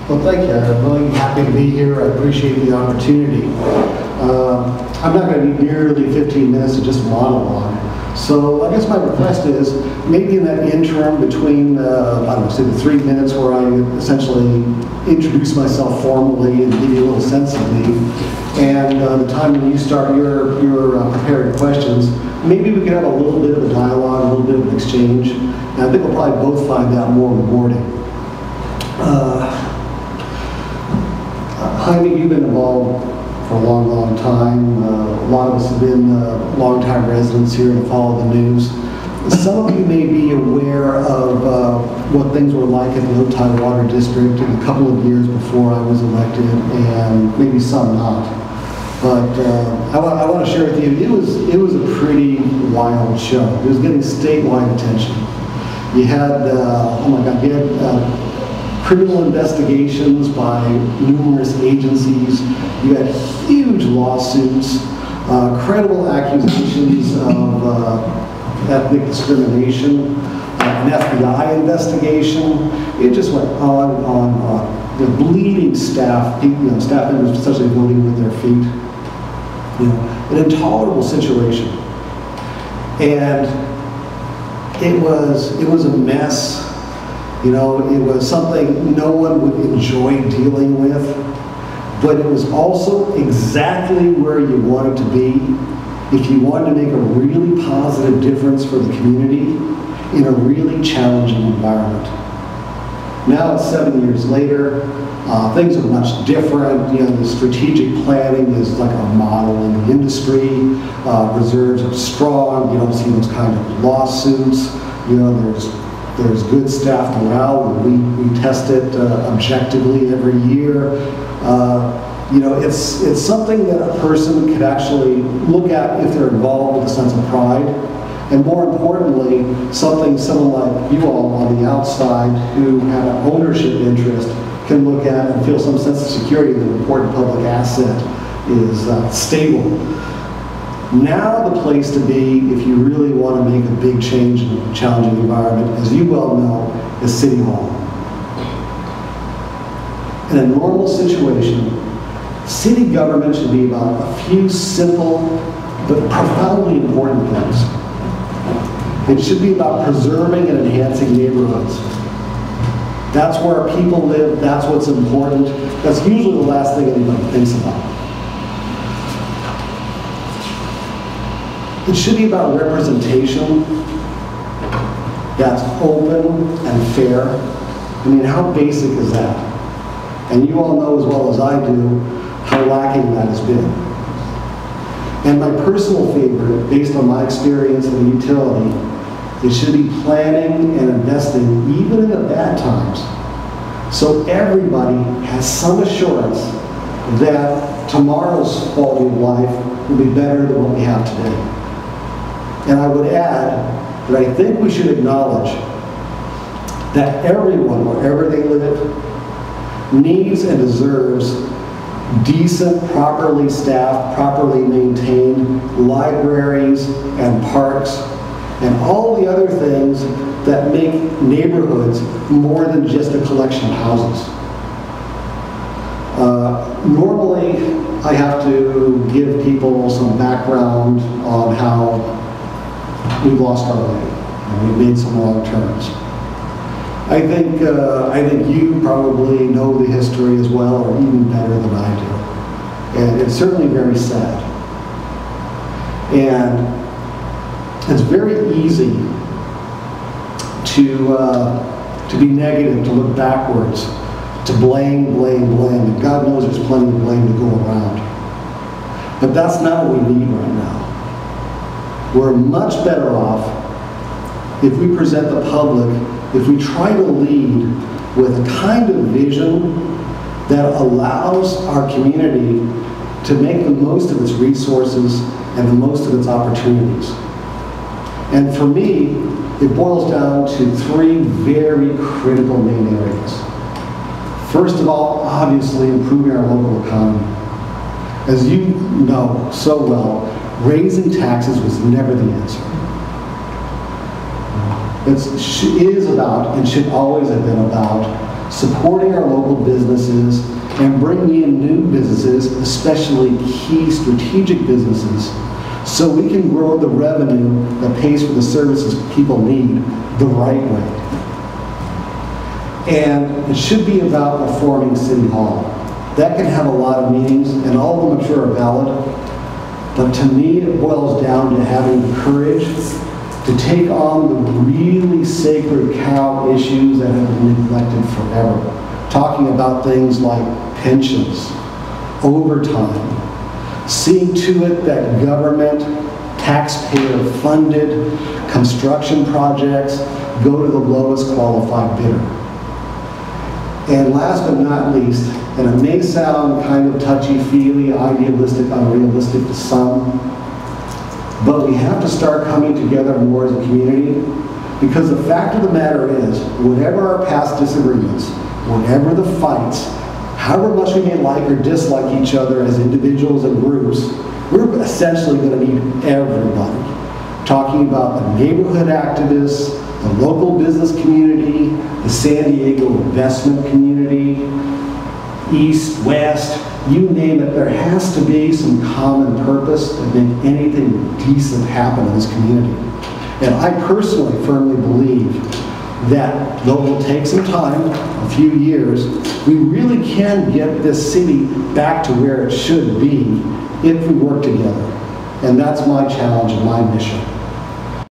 Well, thank you. I'm really happy to be here. I appreciate the opportunity. I'm not going to need nearly 15 minutes to just monologue. So I guess my request is maybe in that interim between, I don't know, say the 3 minutes where I essentially introduce myself formally and give you a little sense of me, and the time when you start your prepared questions, maybe we could have a little bit of a dialogue, a little bit of an exchange, and I think we'll probably both find that more rewarding. Jaime, you've been involved for a long, long time. A lot of us have been long-time residents here and follow the news. Some of you may be aware of what things were like in the Otay Water District in a couple of years before I was elected, and maybe some not. But I want to share with you, it was a pretty wild show. It was getting statewide attention. You had, oh my God, you had criminal investigations by numerous agencies. You had huge lawsuits, credible accusations of ethnic discrimination, an FBI investigation. It just went on and on and on. The bleeding staff, staff members essentially voting with their feet. An intolerable situation. And it was a mess. It was something no one would enjoy dealing with, but it was also exactly where you wanted to be if you wanted to make a really positive difference for the community in a really challenging environment. Now it's 7 years later, things are much different. The strategic planning is like a model in the industry. Reserves are strong. You don't see those kind of lawsuits. There's good staff morale. We test it objectively every year. It's something that a person could actually look at if they're involved with a sense of pride. And more importantly, someone like you all on the outside who have an ownership interest can look at and feel some sense of security that an important public asset is stable. Now the place to be if you really want to make a big change in a challenging environment, as you well know, is City Hall. In a normal situation, city government should be about a few simple but profoundly important things. It should be about preserving and enhancing neighborhoods. That's where our people live, that's what's important. That's usually the last thing anybody thinks about. It should be about representation that's open and fair. I mean, how basic is that? And you all know as well as I do how lacking that has been. And my personal favorite, based on my experience in the utility, it should be planning and investing even in the bad times, so everybody has some assurance that tomorrow's quality of life will be better than what we have today. And I would add that I think we should acknowledge that everyone, wherever they live, needs and deserves decent, properly staffed, properly maintained libraries and parks and all the other things that make neighborhoods more than just a collection of houses. Normally, I have to give people some background on how we've lost our way and we've made some wrong turns. I think you probably know the history as well, or even better than I do. And it's certainly very sad. And it's very easy to be negative, to look backwards, to blame. And God knows there's plenty of blame to go around. But that's not what we need right now. We're much better off if we present the public, if we try to lead with a kind of vision that allows our community to make the most of its resources and the most of its opportunities. And for me, it boils down to three very critical main areas. First of all, obviously, improving our local economy. As you know so well, raising taxes was never the answer. It is about, and should always have been about, supporting our local businesses, and bringing in new businesses, especially key strategic businesses, so we can grow the revenue that pays for the services people need the right way. And it should be about reforming City Hall. That can have a lot of meanings, and all of them I'm sure are valid, but to me it boils down to having the courage to take on the really sacred cow issues that have been neglected forever. Talking about things like pensions, overtime, seeing to it that government, taxpayer-funded construction projects go to the lowest qualified bidder. And last but not least, and it may sound kind of touchy-feely, idealistic, unrealistic to some, but we have to start coming together more as a community, because the fact of the matter is, whatever our past disagreements, whatever the fights, however much we may like or dislike each other as individuals and groups, we're essentially going to need everybody. Talking about the neighborhood activists, the local business community, the San Diego investment community, East, West, you name it, there has to be some common purpose to make anything decent happen in this community. And I personally firmly believe that though it will take some time, a few years, we really can get this city back to where it should be if we work together. And that's my challenge and my mission.